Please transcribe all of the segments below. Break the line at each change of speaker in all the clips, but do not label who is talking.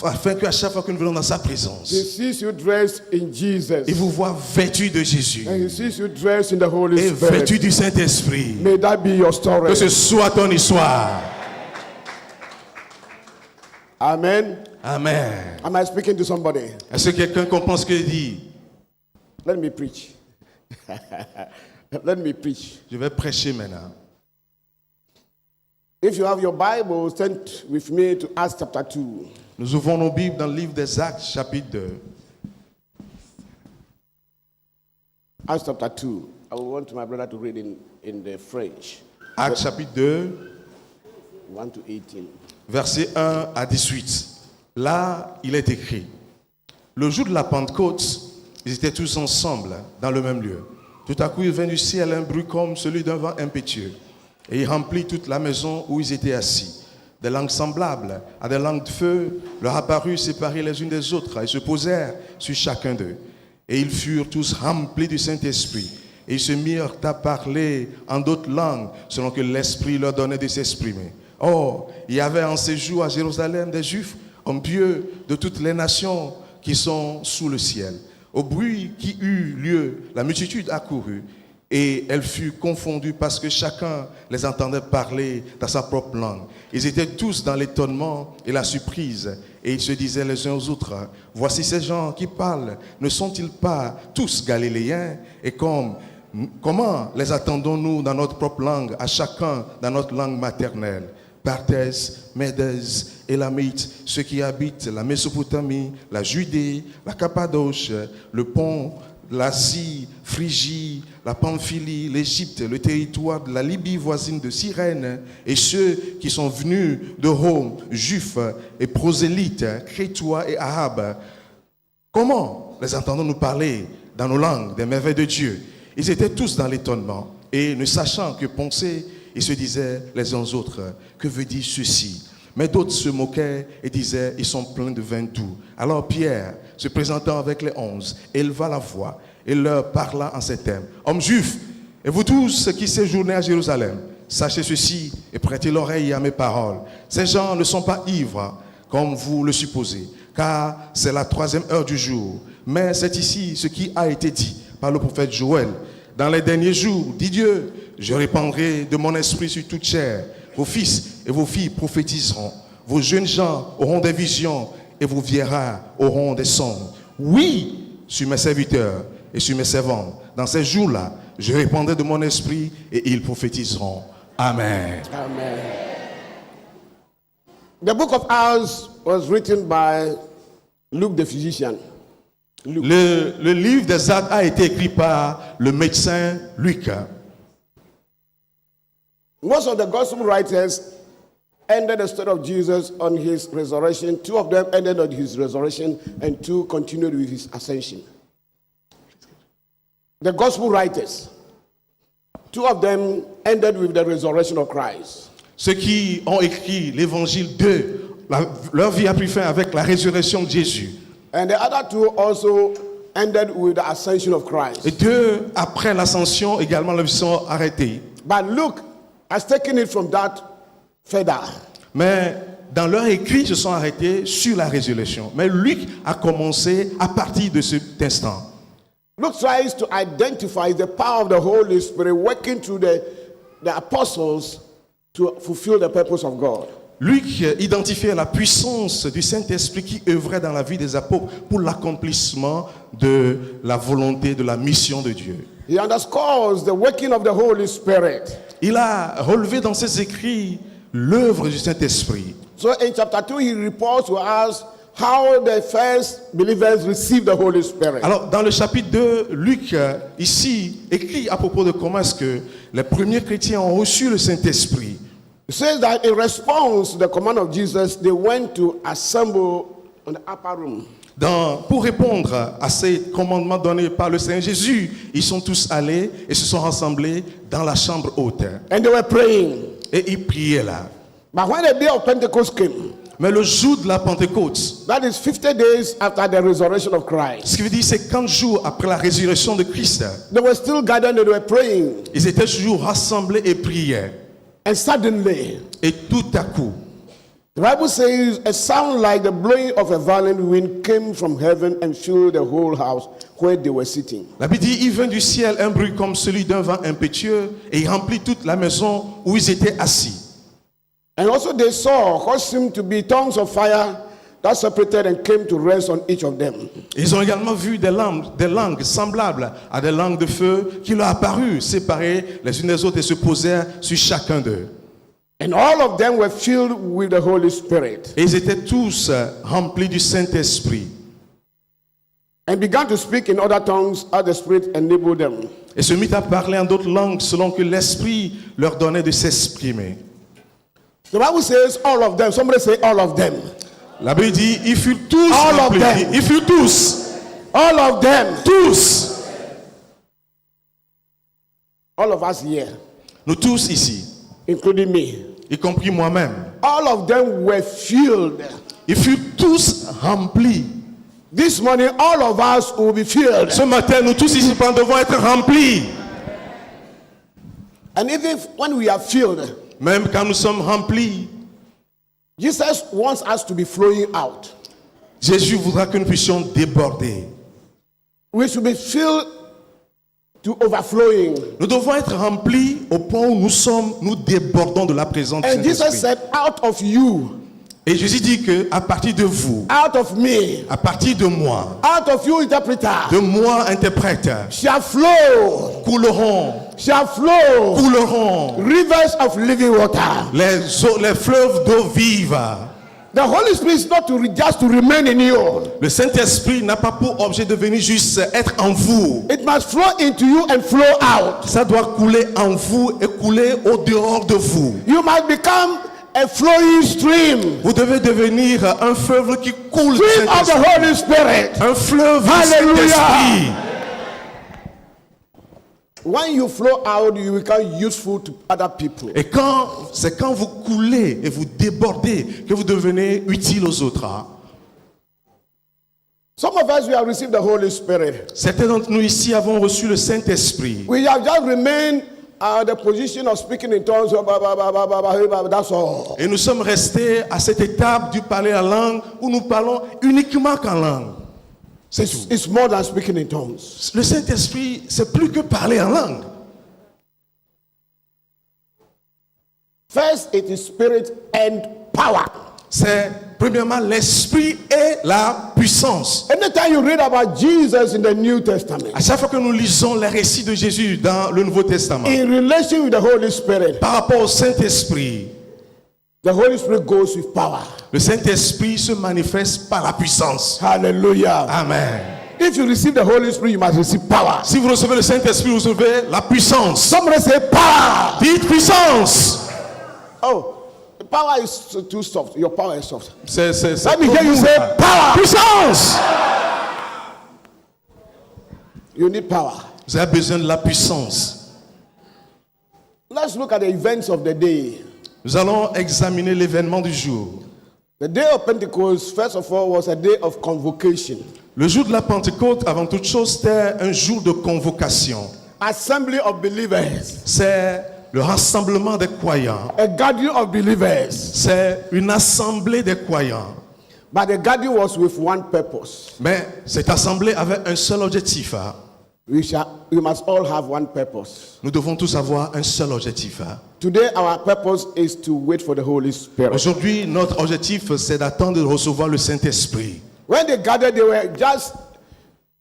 afin qu'à chaque fois que nous venons dans sa présence,
he sees you dressed in Jesus.
il vous voit vêtu de Jésus
And he sees you dressed in the Holy
et
Spirit.
vêtu du Saint-Esprit.
May that be your story.
Que ce soit ton histoire.
Amen.
Amen.
Am I speaking to somebody?
Est-ce que quelqu'un comprend ce que je dis?
Let me preach. Let me preach.
Je vais prêcher maintenant.
If you have your Bible, turn with me to Acts chapter 2.
Nous ouvrons nos Bibles dans le livre des Actes, chapitre 2.
Acts chapter 2. I will want my brother to read in the French.
Actes, chapitre 2,
1 to 18.
versets 1 à 18. Là, il est écrit: le jour de la Pentecôte, ils étaient tous ensemble dans le même lieu. Tout à coup, il vint du ciel un bruit comme celui d'un vent impétueux, et il remplit toute la maison où ils étaient assis. Des langues semblables à des langues de feu leur apparurent séparées les unes des autres et se posèrent sur chacun d'eux. Et ils furent tous remplis du Saint-Esprit. Et ils se mirent à parler en d'autres langues, selon que l'Esprit leur donnait de s'exprimer. Or, il y avait en ces jours à Jérusalem des Juifs, hommes pieux de toutes les nations qui sont sous le ciel. Au bruit qui eut lieu, la multitude accourut, et elle fut confondue parce que chacun les entendait parler dans sa propre langue. Ils étaient tous dans l'étonnement et la surprise, et ils se disaient les uns aux autres: voici ces gens qui parlent, ne sont-ils pas tous galiléens? Et comment les attendons-nous dans notre propre langue, à chacun dans notre langue maternelle? Parthèses, Médès, Élamites, ceux qui habitent la Mésopotamie, la Judée, la Cappadoce, le Pont, l'Asie, Phrygie, la Pamphylie, l'Égypte, le territoire de la Libye voisine de Cyrène, et ceux qui sont venus de Rome, juifs et prosélytes, crétois et arabes. Comment les entendons-nous parler dans nos langues des merveilles de Dieu? Ils étaient tous dans l'étonnement, et ne sachant que penser, ils se disaient les uns aux autres: que veut dire ceci? Mais d'autres se moquaient et disaient: ils sont pleins de vin doux. Alors Pierre, se présentant avec les 11, éleva la voix et leur parla en ces termes: hommes juifs, et vous tous qui séjournez à Jérusalem, sachez ceci et prêtez l'oreille à mes paroles. Ces gens ne sont pas ivres, comme vous le supposez, car c'est la 3e heure du jour. Mais c'est ici ce qui a été dit par le prophète Joël. Dans les derniers jours, dit Dieu, je répandrai de mon esprit sur toute chair. Vos fils et vos filles prophétiseront. Vos jeunes gens auront des visions et vos vieillards auront des songes. Oui, sur mes serviteurs et sur mes servantes, dans ces jours-là, je répandrai de mon esprit et ils prophétiseront. Amen.
Amen. The book of Acts was written by Luke the physician.
Le livre des Actes a été écrit par le médecin Luc.
Most of the gospel writers ended the story of Jesus on his resurrection. 2 of them ended on his resurrection, and 2 continued with his ascension. The gospel writers, 2 of them ended with the resurrection of Christ.
Ceux qui ont écrit l'évangile leur vie a pris fin avec la résurrection de Jésus.
And the other 2 also ended with the ascension of Christ.
Et 2, après l'ascension, également, leur vie sont arrêtés.
But Luke has taken it from that further.
Mais dans leur écrit, ils se sont arrêtés sur la résurrection. Mais Luc a commencé à partir de cet instant.
Luke tries to identify the power of the Holy Spirit working through the apostles to fulfill the purpose of God.
Luc identifiait la puissance du Saint-Esprit qui œuvrait dans la vie des apôtres pour l'accomplissement de la volonté, de la mission de Dieu.
He underscores the working of the Holy Spirit.
Il a relevé dans ses écrits l'œuvre du Saint-Esprit.
So in chapter 2, he reports to us how the first believers received the Holy Spirit.
Alors, dans le chapitre 2, Luc, ici, écrit à propos de comment est-ce que les premiers chrétiens ont reçu le Saint-Esprit.
It says that in response to the command of Jesus, they went to assemble on the upper room.
Pour répondre à ces commandements donnés par le Seigneur Jésus, ils sont tous allés et se sont rassemblés dans la chambre haute.
And they were praying.
Et ils priaient là.
But when the day of Pentecost came,
mais le jour de la Pentecôte,
that is 50 days after the resurrection of Christ,
ce qui veut dire 50 jours après la résurrection de Christ,
they were still gathered and they were praying.
Ils étaient toujours rassemblés et priaient.
And suddenly,
et tout à coup,
The Bible says a sound like the blowing of a violent wind came from heaven and filled the whole house where they were sitting.
La Bible dit, il vint du ciel un bruit comme celui d'un vent impétueux et il remplit toute la maison où ils étaient assis.
And also they saw what seemed to be tongues of fire that separated and came to rest on each of them.
Ils ont également vu des langues semblables à des langues de feu qui leur apparurent, séparées les unes des autres et se posèrent sur chacun d'eux.
And all of them were filled with the Holy Spirit
Et ils étaient tous remplis du Saint-Esprit
and began to speak in other tongues as the Spirit enabled them.
et se mit à parler en d'autres langues selon que l'Esprit leur donnait de s'exprimer.
The Bible says all of them. Somebody say all of them.
La Bible dit, ils furent tous
All of
remplis.
them.
Ils furent tous.
All of them.
Tous.
All of us here,
Nous tous ici,
including me.
y compris moi-même.
All of them were filled.
Ils furent tous remplis.
This morning, all of us will be filled.
Ce matin, nous tous ici devons être remplis.
And even when we are filled,
Même quand nous sommes remplis,
Jesus wants us to be flowing out.
Jésus voudra que nous puissions déborder.
We should be filled to overflowing.
Nous devons être remplis au point où nous débordons de la présence du
And Jesus
Saint-Esprit.
said, out of you,
Et Jésus dit que à partir de vous,
out of me,
à partir de moi,
out of you, interpreter,
de moi interprète,
shall flow,
couleront
rivers of living water.
les fleuves d'eau vive.
The Holy Spirit is not just to remain in you.
Le Saint-Esprit n'a pas pour objet de venir juste être en vous.
It must flow into you and flow out.
Ça doit couler en vous et couler au dehors de vous.
You must become a flowing stream.
Vous devez devenir un fleuve qui coule.
Stream of the Holy Spirit.
Un fleuve du
Hallelujah.
Saint-Esprit.
When you flow out, you become useful to other people.
Et c'est quand vous coulez et vous débordez que vous devenez utile aux autres.
Some of us, we have received the Holy Spirit.
Certains d'entre nous ici avons reçu le Saint-Esprit.
We have just remained at the position of speaking in tongues. That's all.
Et nous sommes restés à cette étape du parler en langue où nous parlons uniquement qu'en langue. C'est tout.
It's more than speaking in tongues.
Le Saint-Esprit, c'est plus que parler en langue.
First, it is spirit and power.
C'est premièrement l'Esprit et la puissance.
Anytime you read about Jesus in the New Testament,
À chaque fois que nous lisons les récits de Jésus dans le Nouveau Testament,
in relation with the Holy Spirit,
par rapport au Saint-Esprit,
the Holy Spirit goes with power.
le Saint-Esprit se manifeste par la puissance.
Hallelujah.
Amen.
If you receive the Holy Spirit, you must receive power.
Si vous recevez le Saint-Esprit, vous recevez la puissance.
Somebody say power.
Dites puissance.
Oh, the power is too soft. Your power is soft.
C'est
Let me hear you say power.
puissance.
You need power.
Vous avez besoin de la puissance.
Let's look at the events of the day.
Nous allons examiner l'événement du jour.
The day of Pentecost, first of all, was a day of convocation.
Le jour de la Pentecôte, avant toute chose, c'était un jour de convocation.
Assembly of believers.
C'est le rassemblement des croyants.
A gathering of believers.
C'est une assemblée des croyants.
But the gathering was with one purpose.
Mais cette assemblée avait un seul objectif.
We must all have one purpose.
Nous devons tous avoir un seul objectif.
Today, our purpose is to wait for the Holy Spirit.
Aujourd'hui, notre objectif, c'est d'attendre de recevoir le Saint-Esprit.
When they gathered, they were just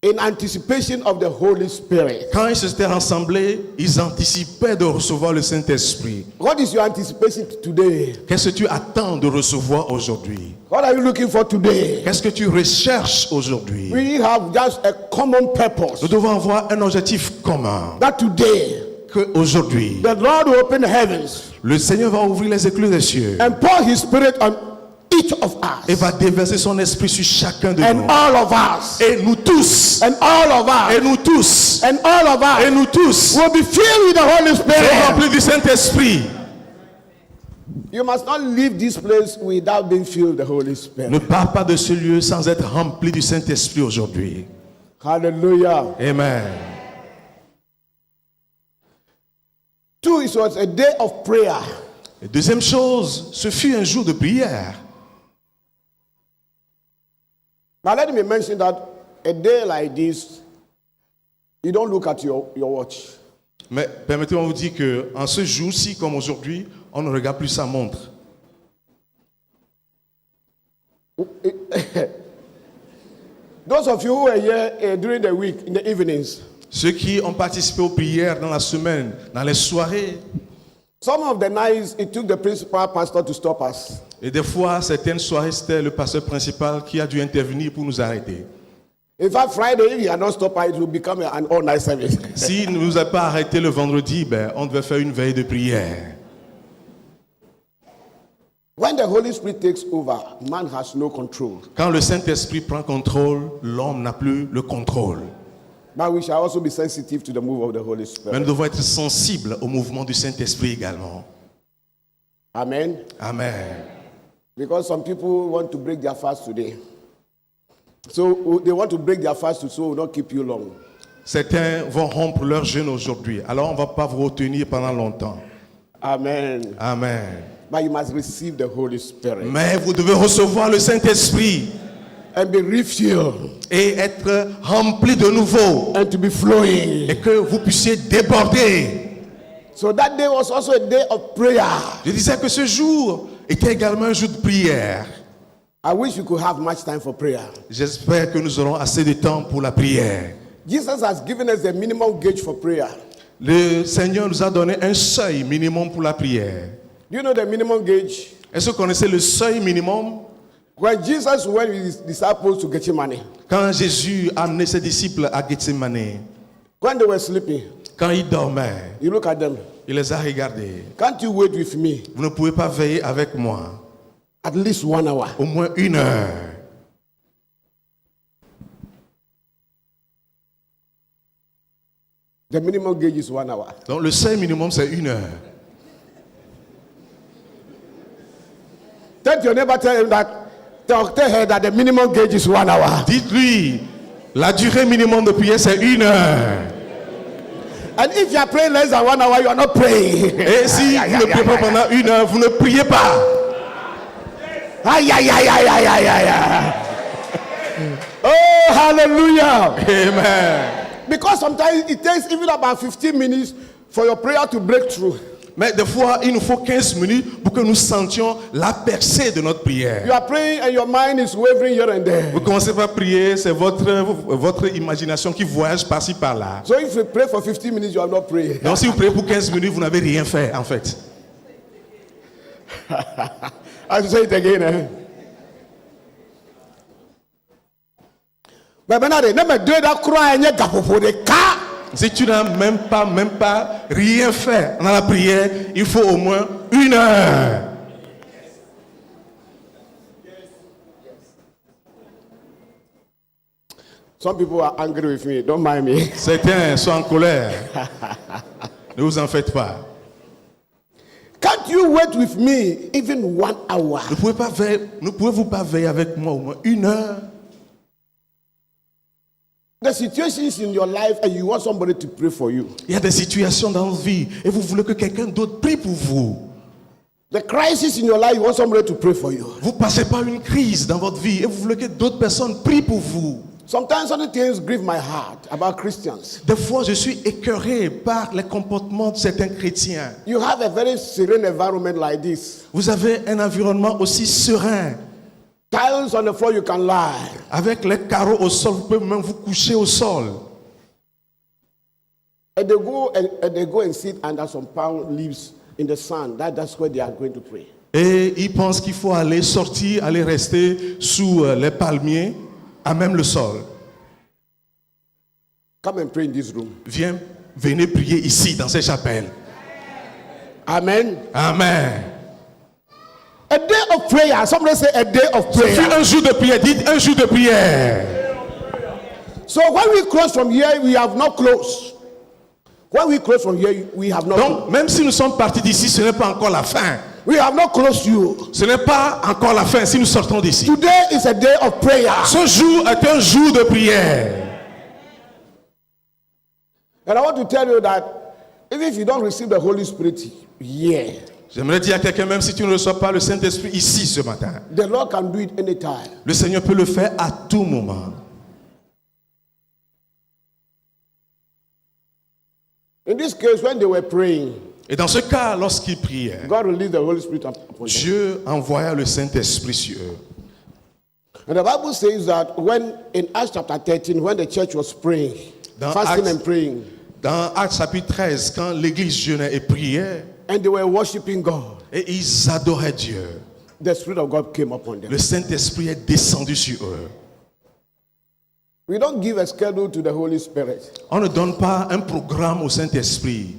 in anticipation of the Holy Spirit.
Quand ils s'étaient rassemblés, ils anticipaient de recevoir le Saint-Esprit.
What is your anticipation today?
Qu'est-ce que tu attends de recevoir aujourd'hui?
What are you looking for today?
Qu'est-ce que tu recherches aujourd'hui?
We have just a common purpose.
Nous devons avoir un objectif commun.
That today,
Qu'aujourd'hui,
the Lord will open the heavens
le Seigneur va ouvrir les écluses des cieux
and pour His Spirit on each of
et
us
va déverser son esprit sur chacun de
and
nous.
all of us
Et nous tous,
and all of
et
us
nous tous,
and all of
et
us
nous tous,
will be filled with the Holy
sommes
Spirit.
remplis du Saint-Esprit.
You must not leave this place without being filled with the Holy
Ne
Spirit.
pars pas de ce lieu sans être rempli du Saint-Esprit aujourd'hui.
Hallelujah.
Amen.
Two, it was a day of prayer.
Et deuxième chose, ce fut un jour de prière.
But let me mention that a day like this, you don't look at your watch.
Mais permettez-moi de vous dire qu'en ce jour-ci, comme aujourd'hui, on ne regarde plus sa montre.
Those of you who were here during the week, in the evenings,
Ceux qui ont participé aux prières dans la semaine, dans les soirées,
some of the nights it took the principal pastor to stop us.
et des fois, certaines soirées, c'était le pasteur principal qui a dû intervenir pour nous arrêter.
In fact, Friday, if he had not stopped us, it would become an all-night service.
S'il ne nous a pas arrêté le vendredi, on devait faire une veille de prière.
When the Holy Spirit takes over, man has no control.
Quand le Saint-Esprit prend contrôle, l'homme n'a plus le contrôle.
But we shall also be sensitive to the move of the Holy
Mais
Spirit.
nous devons être sensibles au mouvement du Saint-Esprit également.
Amen.
Amen.
Because some people want to break their fast today. So they want to break their fast so it will not keep you long.
Certains vont rompre leur jeûne aujourd'hui. Alors on ne va pas vous retenir pendant longtemps.
Amen.
Amen.
But you must receive the Holy Spirit
Mais vous devez recevoir le Saint-Esprit
and be refilled
et être rempli de nouveau.
and to be flowing.
Et que vous puissiez déborder.
So that day was also a day of prayer.
Je disais que ce jour était également un jour de prière.
I wish you could have much time for prayer.
J'espère que nous aurons assez de temps pour la prière.
Jesus has given us the minimum gauge for prayer.
Le Seigneur nous a donné un seuil minimum pour la prière.
Do you know the minimum gauge?
Est-ce que vous connaissez le seuil minimum?
When Jesus went with his disciples to Gethsemane,
Quand Jésus a amené ses disciples à Gethsemane,
when they were sleeping,
quand ils dormaient,
you look at them.
il les a regardés.
Can't you wait with me
Vous ne pouvez pas veiller avec moi
at least 1 hour?
au moins 1 heure.
The minimum gauge is 1 hour.
Donc le seuil minimum c'est 1 heure.
Tell your neighbor, tell her that the minimum gauge is 1 hour.
Dites-lui, la durée minimum de prière c'est 1 heure.
And if you are praying less than 1 hour, you are not praying.
Et si vous ne priez pas pendant 1 heure, vous ne priez pas.
Ay, ay, ay, ay, ay, ay, ay, ay. Oh, hallelujah.
Amen.
Because sometimes it takes even about 15 minutes for your prayer to break through.
Mais des fois, il nous faut 15 minutes pour que nous sentions la percée de notre prière.
You are praying and your mind is wavering here and there.
Vous commencez par prier, c'est votre imagination qui voyage par-ci par-là.
So if you pray for 15 minutes, you are not praying.
Donc si vous priez pour 15 minutes, vous n'avez rien fait en fait.
I'll say it again. Eh? Mais maintenant, ne me deux da croix et gapopo de ka.
Si tu n'as même pas rien fait dans la prière, il faut au moins 1 heure.
Some people are angry with me. Don't mind me.
Certains sont en colère. Ne vous en faites pas.
Can't you wait with me even 1 hour?
Ne pouvez-vous pas veiller avec moi au moins 1 heure?
The situations in your life and you want somebody to pray for you.
Il y a des situations dans votre vie et vous voulez que quelqu'un d'autre prie pour vous.
The crisis in your life, you want somebody to pray for you.
Vous passez par une crise dans votre vie et vous voulez que d'autres personnes prient pour vous.
Sometimes certain things grieve my heart about Christians.
Des fois, je suis écœuré par les comportements de certains chrétiens.
You have a very serene environment like this.
Vous avez un environnement aussi serein.
Tiles on the floor, you can lie.
Avec les carreaux au sol, vous pouvez même vous coucher au sol.
And they go and sit under some palm leaves in the sun. That's where they are going to pray.
Et ils pensent qu'il faut aller sortir, aller rester sous les palmiers, à même le sol.
Come and pray in this room.
Venez prier ici, dans ces chapelles.
Amen.
Amen.
A day of prayer. Somebody say a day of
Ce fut
prayer.
un jour de prière. Dites un jour de prière.
So when we close from here, we have not closed. When we close from here, we have not closed.
Donc, même si nous sommes partis d'ici, ce n'est pas encore la fin.
We have not closed you.
Ce n'est pas encore la fin si nous sortons d'ici.
Today is a day of prayer.
Ce jour est un jour de prière.
And I want to tell you that even if you don't receive the Holy Spirit here,
J'aimerais dire à quelqu'un, même si tu ne reçois pas le Saint-Esprit ici ce matin,
The Lord can do it anytime.
le Seigneur peut le faire à tout moment.
In this case, when they were praying,
Et dans ce cas, lorsqu'ils priaient,
God released the Holy Spirit upon them.
Dieu envoya le Saint-Esprit sur eux.
And the Bible says that when in Acts chapter 13, when the church was praying, fasting and praying,
Dans Actes chapitre 13, quand l'église jeûnait et priait,
and they were worshiping God,
et ils adoraient Dieu,
the Spirit of God came upon them.
le Saint-Esprit est descendu sur eux.
We don't give a schedule to the Holy Spirit.
On ne donne pas un programme au Saint-Esprit.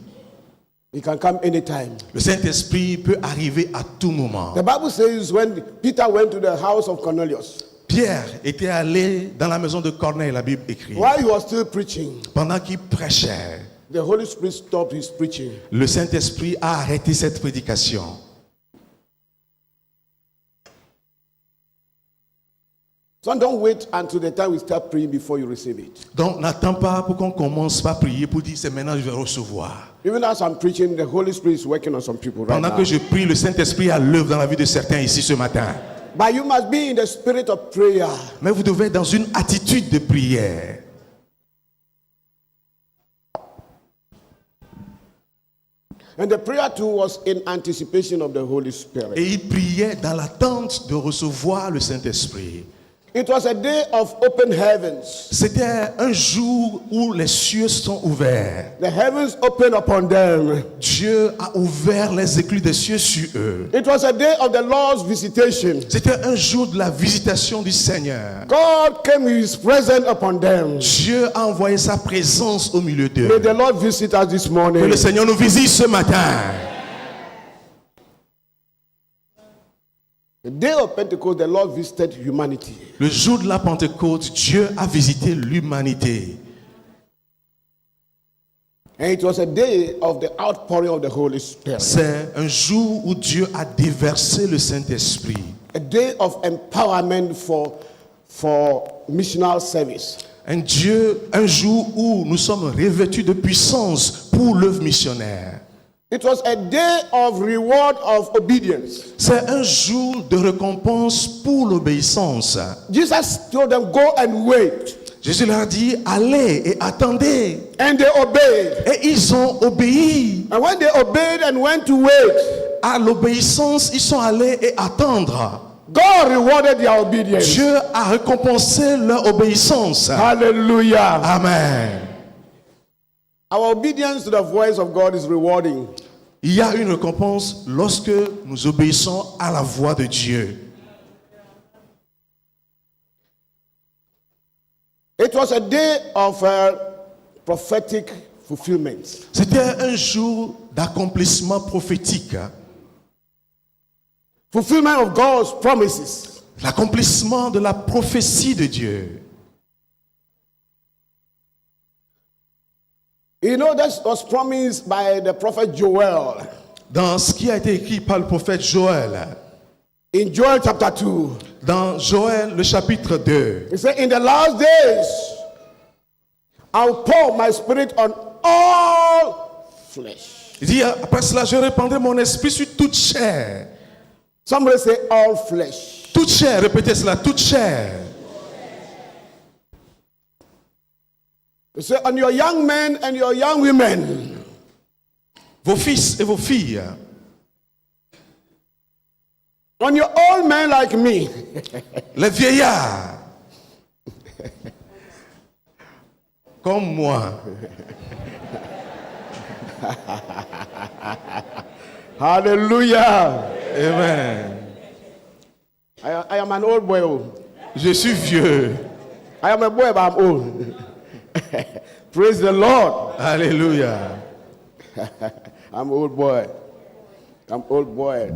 He can come anytime.
Le Saint-Esprit peut arriver à tout moment.
The Bible says when Peter went to the house of Cornelius,
Pierre était allé dans la maison de Corneille, la Bible écrit.
while he was still preaching,
Pendant qu'il prêchait,
the Holy Spirit stopped his preaching.
le Saint-Esprit a arrêté cette prédication.
So don't wait until the time we start praying before you receive it.
Donc n'attends pas pour qu'on commence par prier pour dire c'est maintenant que je vais recevoir.
Even as I'm preaching, the Holy Spirit is working on some people right
Pendant
now.
que je prie, le Saint-Esprit est à l'œuvre dans la vie de certains ici ce matin.
But you must be in the spirit of prayer.
Mais vous devez être dans une attitude de prière.
And the prayer too was in anticipation of the Holy Spirit.
Et il priait dans l'attente de recevoir le Saint-Esprit.
It was a day of open heavens.
C'était un jour où les cieux sont ouverts.
The heavens opened upon them.
Dieu a ouvert les écluses des cieux sur eux.
It was a day of the Lord's visitation.
C'était un jour de la visitation du Seigneur.
God came with his presence upon them.
Dieu a envoyé sa présence au milieu
May
d'eux.
the Lord visit us this
Que
morning.
le Seigneur nous visite ce matin.
The day of Pentecost, the Lord visited humanity.
Le jour de la Pentecôte, Dieu a visité l'humanité.
And it was a day of the outpouring of the Holy Spirit.
C'est un jour où Dieu a déversé le Saint-Esprit.
A day of empowerment for missional service.
Un jour où nous sommes revêtus de puissance pour l'œuvre missionnaire.
It was a day of reward of obedience.
C'est un jour de récompense pour l'obéissance.
Jesus told them, go and wait.
Jésus leur a dit, allez et attendez.
And they obeyed.
Et ils ont obéi.
And when they obeyed and went to wait,
À l'obéissance, ils sont allés et attendre.
God rewarded their obedience.
Dieu a récompensé leur obéissance.
Hallelujah.
Amen.
Our obedience to the voice of God is rewarding.
Il y a une récompense lorsque nous obéissons à la voix de Dieu.
It was a day of prophetic fulfillment.
C'était un jour d'accomplissement prophétique.
Fulfillment of God's promises.
L'accomplissement de la prophétie de Dieu.
You know, that was promised by the prophet Joel.
Dans ce qui a été écrit par le prophète Joël.
In Joel chapter 2.
Dans Joël, le chapitre 2.
He said, in the last days, I'll pour my spirit on all flesh.
Il dit, après cela, je répandrai mon esprit sur toute chair.
Somebody say all flesh.
Toute chair, répétez cela, toute chair.
He said, on your young men and your young women.
Vos fils et vos filles.
On your old men like me.
Les vieillards. Comme moi.
Hallelujah.
Amen.
I am an old boy. Oh.
Je suis vieux.
I am a boy, but I'm old. Praise the Lord.
Alléluia.
I'm old boy. I'm old boy.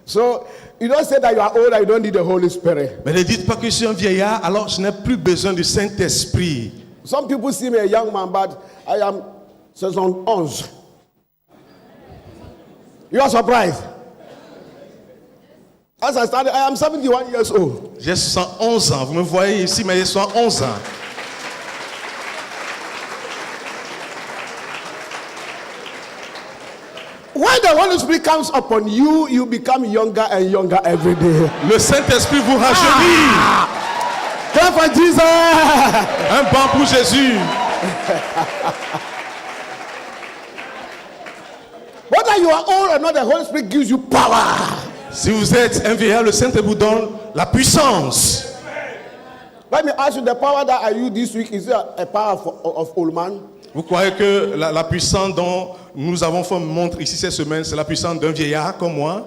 So, you don't say that you are old and you don't need the Holy Spirit.
Mais ne dites pas que je suis un vieillard, alors je n'ai plus besoin du Saint-Esprit.
Some people see me a young man, but I am saison 11. You are surprised. As I started, I am 71 years old.
J'ai 71 ans. Vous me voyez ici, mais j'ai 71 ans.
When the the Holy Spirit comes upon you, you become younger and younger every day.
Le Saint-Esprit vous rajeunit.
Clap for Jesus.
Un banc pour Jésus.
Whether you are old or not, the Holy Spirit gives you power.
Si vous êtes un vieillard, le Saint-Esprit vous donne la puissance.
Let me ask you, the power that I use this week, is it a power of old man?
Vous croyez que la puissance dont nous avons fait montre ici cette semaine, c'est la puissance d'un vieillard comme moi?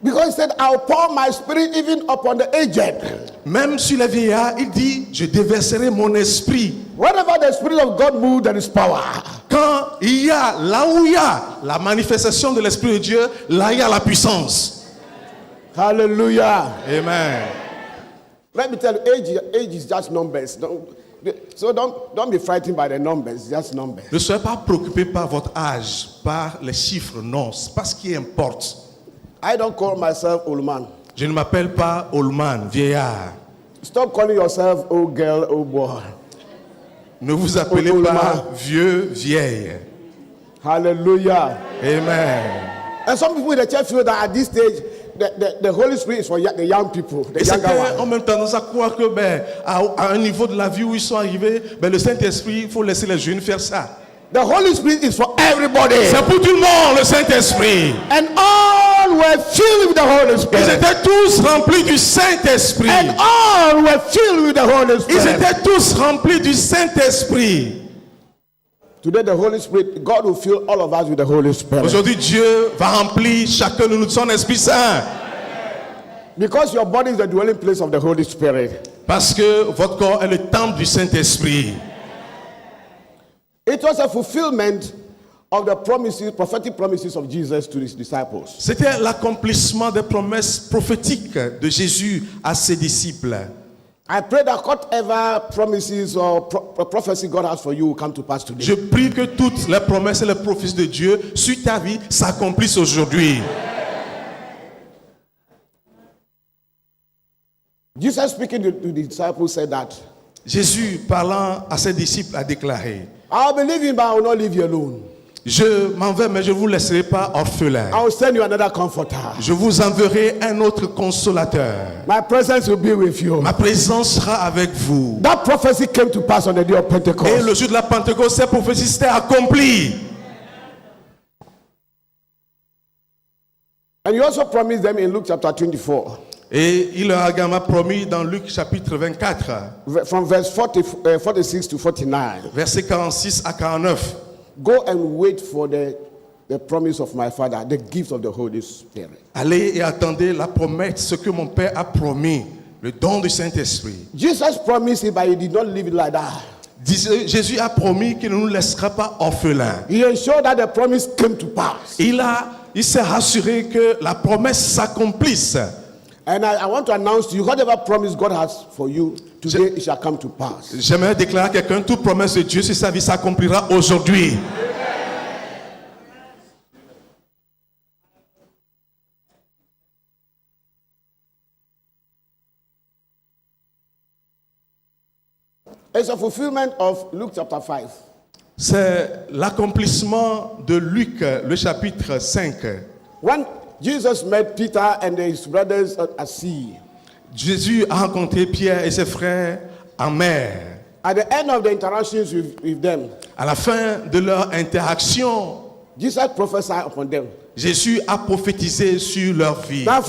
Because he said, I'll pour my spirit even upon the aged.
Même sur les vieillards, il dit, je déverserai mon esprit.
Whenever the Spirit of God moves, there is power.
Quand il y a, là où il y a la manifestation de l'Esprit de Dieu, là il y a la puissance.
Hallelujah.
Amen.
Let me tell you, age is just numbers. Don't be frightened by the numbers, just numbers.
Ne soyez pas préoccupé par votre âge, par les chiffres, non. C'est pas ce qui importe.
I don't call myself old man.
Je ne m'appelle pas old man, vieillard.
Stop calling yourself old girl, old boy.
Ne vous appelez
Old
pas
man.
vieux, vieille.
Hallelujah.
Amen.
And some people in the church feel that at this stage, the Holy Spirit is for the young people, the
Et c'est
younger ones.
qu'en même temps, nous allons croire que à un niveau de la vie où ils sont arrivés, le Saint-Esprit, il faut laisser les jeunes faire ça.
The Holy Spirit is for everybody.
C'est pour tout le monde, le Saint-Esprit.
And all were filled with the Holy
Ils
Spirit.
étaient tous remplis du Saint-Esprit.
And all were filled with the Holy
Ils
Spirit.
étaient tous remplis du Saint-Esprit.
Today, the Holy Spirit, God will fill all of us with the Holy Spirit.
Aujourd'hui, Dieu va remplir chacun de nous de son Esprit Saint.
Because your body is the dwelling place of the Holy Spirit.
Parce que votre corps est le temple du Saint-Esprit.
It was a fulfillment of the promises, prophetic promises of Jesus to his disciples.
C'était l'accomplissement des promesses prophétiques de Jésus à ses disciples.
I pray that whatever promises or prophecy God has for you will come to pass today.
Je prie que toutes les promesses et les prophéties de Dieu sur ta vie s'accomplissent aujourd'hui.
Jesus speaking to the disciples said that,
Jésus, parlant à ses disciples, a déclaré,
I'll be leaving, but I will not leave you alone.
je m'en vais, mais je ne vous laisserai pas orphelins.
I will send you another comforter.
Je vous enverrai un autre consolateur.
My presence will be with you.
Ma présence sera avec vous.
That prophecy came to pass on the day of
Et
Pentecost.
le jour de la Pentecôte, cette prophétie s'était accomplie.
And he also promised them in Luke chapter 24,
Et il leur a également promis dans Luc chapitre 24,
from verse 46 to 49,
versets 46 à 49.
go and wait for the promise of my Father, the gift of the Holy Spirit.
Allez et attendez la promesse, ce que mon Père a promis, le don du Saint-Esprit.
Jesus promised it, but he did not leave it like that.
Jésus a promis qu'il ne nous laissera pas orphelins.
He ensured that the promise came to pass.
Il s'est rassuré que la promesse s'accomplisse.
And I want to announce to you, whatever promise God has for you, today it shall come to pass.
J'aimerais déclarer à quelqu'un, toute promesse de Dieu sur sa vie s'accomplira aujourd'hui.
It's a fulfillment of Luke chapter 5.
C'est l'accomplissement de Luc, le chapitre 5.
When Jesus met Peter and his brothers at sea,
Jésus a rencontré Pierre et ses frères en mer.
at the end of the interactions with them,
À la fin de leur interaction,
Jesus prophesied upon them.
Jésus a prophétisé sur leur vie.
That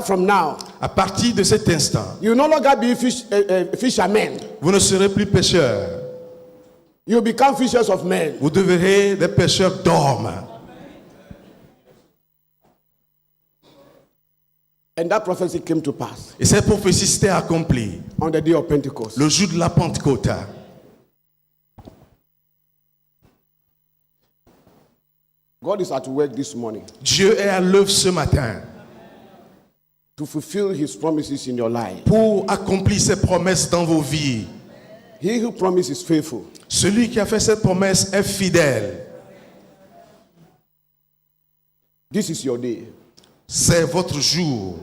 from now,
À partir de cet instant,
you will no longer be fishermen.
vous ne serez plus pêcheurs.
You will become fishers of men.
Vous devenez des pêcheurs d'hommes.
And that prophecy came to pass
Et cette prophétie s'était accomplie
on the day of Pentecost.
le jour de la Pentecôte.
God is at work this morning
Dieu est à l'œuvre ce matin
to fulfill his promises in your life.
pour accomplir ses promesses dans vos vies.
He who promises is faithful.
Celui qui a fait cette promesse est fidèle.
This is your day.
C'est votre jour.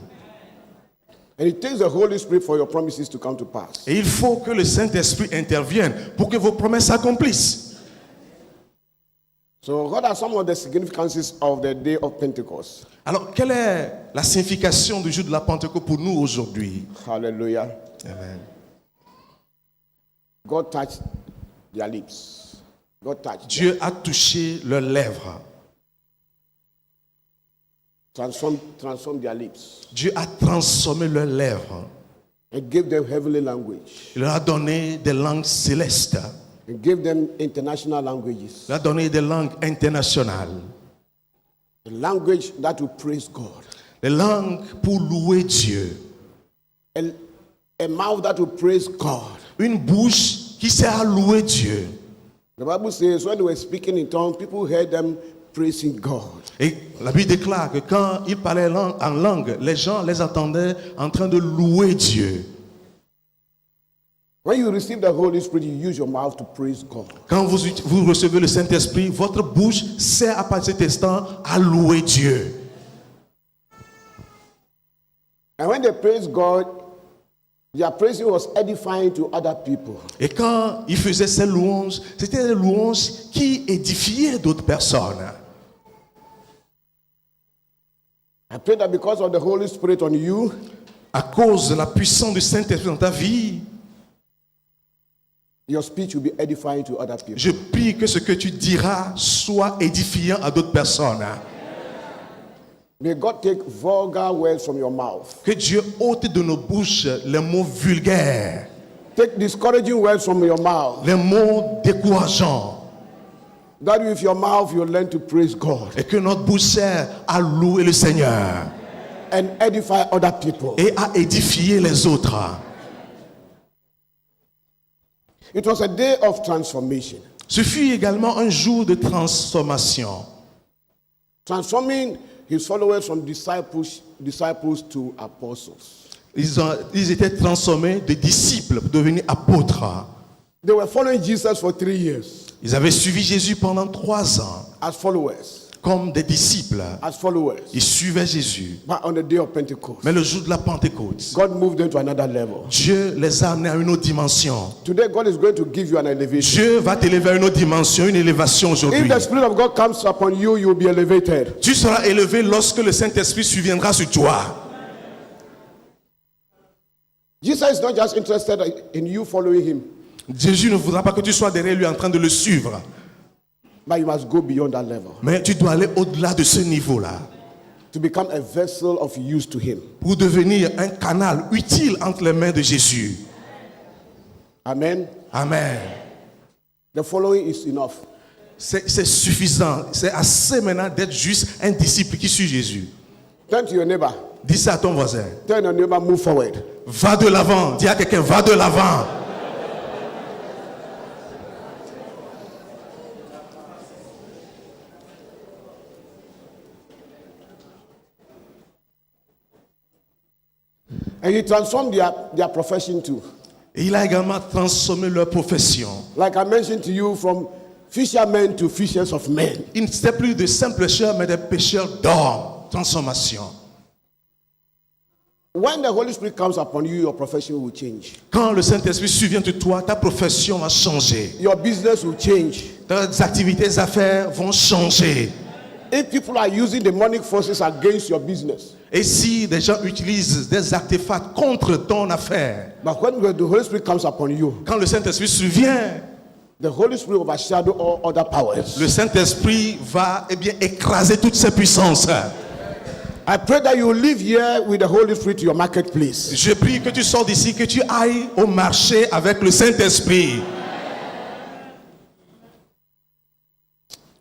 And it takes the Holy Spirit for your promises to come to pass.
Et il faut que le Saint-Esprit intervienne pour que vos promesses s'accomplissent.
So, what are some of the significances of the day of Pentecost?
Alors, quelle est la signification du jour de la Pentecôte pour nous aujourd'hui?
Hallelujah.
Amen.
God touched their lips. God touched.
Dieu a touché leurs lèvres.
Transform their lips.
Dieu a transformé leurs lèvres.
And gave them heavenly language.
Il leur a donné des langues célestes.
And gave them international languages.
Il leur a donné des langues internationales.
A language that will praise God.
Des langues pour louer Dieu.
A mouth that will praise God.
Une bouche qui sait à louer Dieu.
The Bible says when they were speaking in tongues, people heard them praising God.
Et la Bible déclare que quand ils parlaient en langue, les gens les entendaient en train de louer Dieu.
When you receive the Holy Spirit, you use your mouth to praise God.
Quand vous recevez le Saint-Esprit, votre bouche sert à partir de cet instant à louer Dieu.
And when they praise God, their praising was edifying to other people.
Et quand ils faisaient ces louanges, c'était des louanges qui édifiaient d'autres personnes.
I pray that because of the Holy Spirit on you,
À cause de la puissance du Saint-Esprit dans ta vie,
your speech will be edifying to other people.
je prie que ce que tu diras soit édifiant à d'autres personnes.
May God take vulgar words from your mouth.
Que Dieu ôte de nos bouches les mots vulgaires,
Take discouraging words from your mouth.
les mots décourageants.
That with your mouth you learn to praise God
Et que notre bouche sert à louer le Seigneur
and edify other people.
et à édifier les autres.
It was a day of transformation.
Ce fut également un jour de transformation.
Transforming his followers from disciples to apostles.
Ils étaient transformés de disciples pour devenir apôtres.
They were following Jesus for 3 years
Ils avaient suivi Jésus pendant 3 ans
as followers.
comme des disciples.
As followers.
Ils suivaient Jésus.
But on the day of Pentecost,
Mais le jour de la Pentecôte,
God moved them to another level.
Dieu les a amenés à une autre dimension.
Today, God is going to give you an elevation.
Dieu va t'élever à une autre dimension, une élévation
If
aujourd'hui.
the Spirit of God comes upon you, you will be elevated.
Tu seras élevé lorsque le Saint-Esprit surviendra sur toi.
Jesus is not just interested in you following him,
Jésus ne voudra pas que tu sois derrière lui en train de le suivre.
but you must go beyond that level
Mais tu dois aller au-delà de ce niveau-là
to become a vessel of use to him.
pour devenir un canal utile entre les mains de Jésus.
Amen.
Amen.
The following is enough.
C'est suffisant. C'est assez maintenant d'être juste un disciple qui suit Jésus.
Turn to your neighbor.
Dis ça à ton voisin.
Tell your neighbor, move forward.
Va de l'avant. Dis à quelqu'un, va de l'avant.
And he transformed their profession too.
Et il a également transformé leur profession.
Like I mentioned to you, from fishermen to fishers of men.
Ils n'étaient plus de simples pêcheurs, mais des pêcheurs d'hommes. Transformation.
When the Holy Spirit comes upon you, your profession will change.
Quand le Saint-Esprit survient de toi, ta profession va changer.
Your business will change.
Tes activités, tes affaires vont changer.
If people are using demonic forces against your business,
Et si des gens utilisent des artefacts contre ton affaire,
but when the Holy Spirit comes upon you,
quand le Saint-Esprit survient,
the Holy Spirit will overshadow all other powers.
le Saint-Esprit va écraser toutes ces puissances.
I pray that you live here with the Holy Spirit to your marketplace.
Je prie que tu sors d'ici, que tu ailles au marché avec le Saint-Esprit.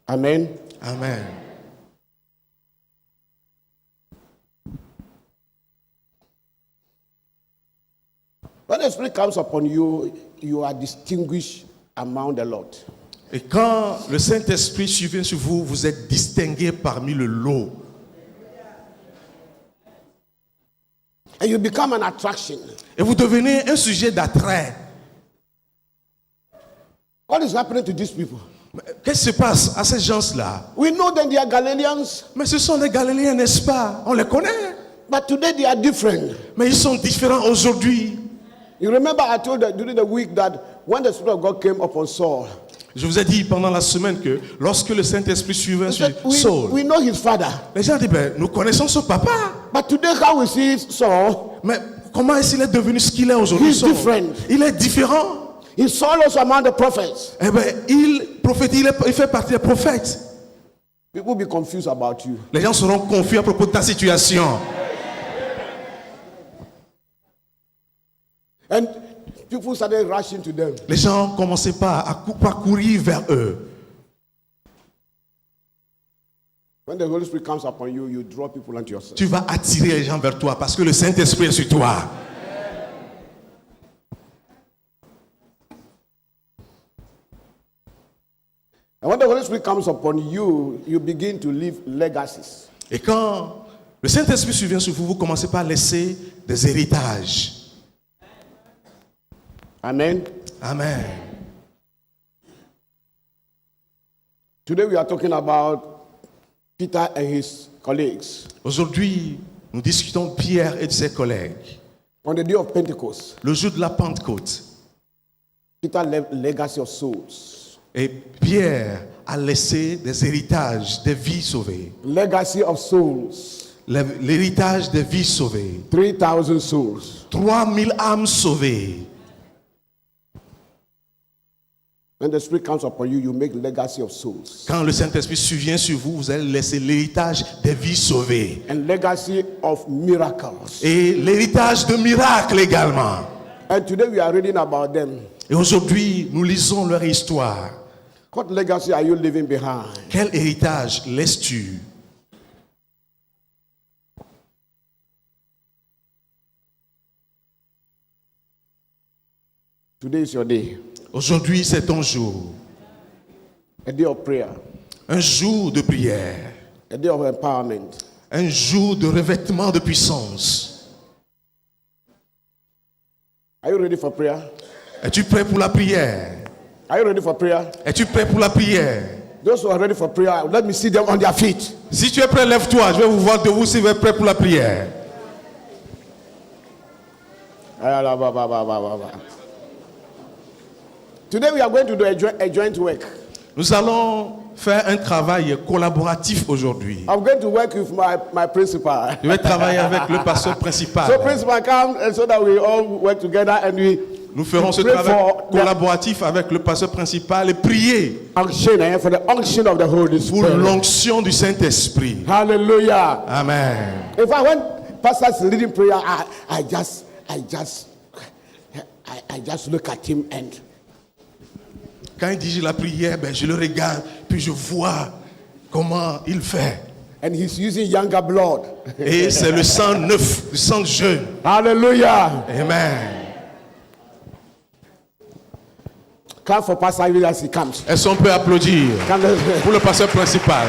Amen.
Amen.
When the Spirit comes upon you, you are distinguished among the lot.
Et quand le Saint-Esprit survient sur vous, vous êtes distingué parmi le lot.
And you become an attraction.
Et vous devenez un sujet d'attrait.
What is happening to these people?
Qu'est-ce qui se passe à ces gens-là?
We know that they are Galileans,
Mais ce sont des Galiléens, n'est-ce pas? On les connaît.
but today they are different.
Mais ils sont différents aujourd'hui.
You remember I told that during the week that when the Spirit of God came upon Saul,
Je vous ai dit pendant la semaine que lorsque le Saint-Esprit suivait
He
sur
said,
Saul,
we know his father.
les gens disent, ben, nous connaissons son papa.
But today, how we see Saul,
Mais comment est-ce qu'il est devenu ce qu'il est aujourd'hui?
He's
Saul?
different.
Il est différent.
he Saul also among the prophets.
Eh ben, il prophétise, il fait partie des prophètes.
People be confused about you.
Les gens seront confus à propos de ta situation.
And people started rushing to them.
Les gens ne commençaient pas à courir vers eux.
When the Holy Spirit comes upon you, you draw people unto yourself.
Tu vas attirer les gens vers toi parce que le Saint-Esprit est sur toi.
And when the Holy Spirit comes upon you, you begin to leave legacies.
Et quand le Saint-Esprit survient sur vous, vous commencez par laisser des héritages.
Amen.
Amen.
Today we are talking about Peter and his colleagues.
Aujourd'hui, nous discutons de Pierre et de ses collègues.
On the day of Pentecost,
Le jour de la Pentecôte.
Peter left legacy of souls.
Et Pierre a laissé des héritages, des vies sauvées.
Legacy of souls.
L'héritage des vies sauvées.
3,000 souls.
3000 âmes sauvées.
When the Spirit comes upon you, you make legacy of souls.
Quand le Saint-Esprit survient sur vous, vous allez laisser l'héritage des vies sauvées.
And legacy of miracles.
Et l'héritage de miracles également.
And today we are reading about them.
Et aujourd'hui, nous lisons leur histoire.
What legacy are you leaving behind?
Quel héritage laisses-tu?
Today is your day.
Aujourd'hui, c'est ton jour.
A day of prayer.
Un jour de prière.
A day of empowerment.
Un jour de revêtement de puissance.
Are you ready for prayer?
Es-tu prêt pour la prière?
Are you ready for prayer?
Es-tu prêt pour la prière?
Those who are ready for prayer, let me see them on their feet.
Si tu es prêt, lève-toi. Je vais vous voir de vous si vous êtes prêt pour la prière.
Today we are going to do a joint work.
Nous allons faire un travail collaboratif aujourd'hui.
I'm going to work with my principal.
Je vais travailler avec le pasteur principal.
So principal come and so that we all work together and
Nous ferons ce
pray
travail
for
collaboratif avec le pasteur principal et prier
unction, for the unction of the Holy
pour
Spirit.
l'onction du Saint-Esprit.
Hallelujah.
Amen.
In fact, when pastors leading prayer, I just look at him and
Quand il dit la prière, ben je le regarde, puis je vois comment il fait.
he's using younger blood.
Et c'est le sang neuf, le sang jeune.
Hallelujah.
Amen.
Clap for Pastor even as he comes.
Est-ce qu'on peut applaudir
Come, let's-
pour le pasteur principal?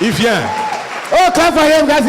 Il vient.
Oh, clap for him, guys.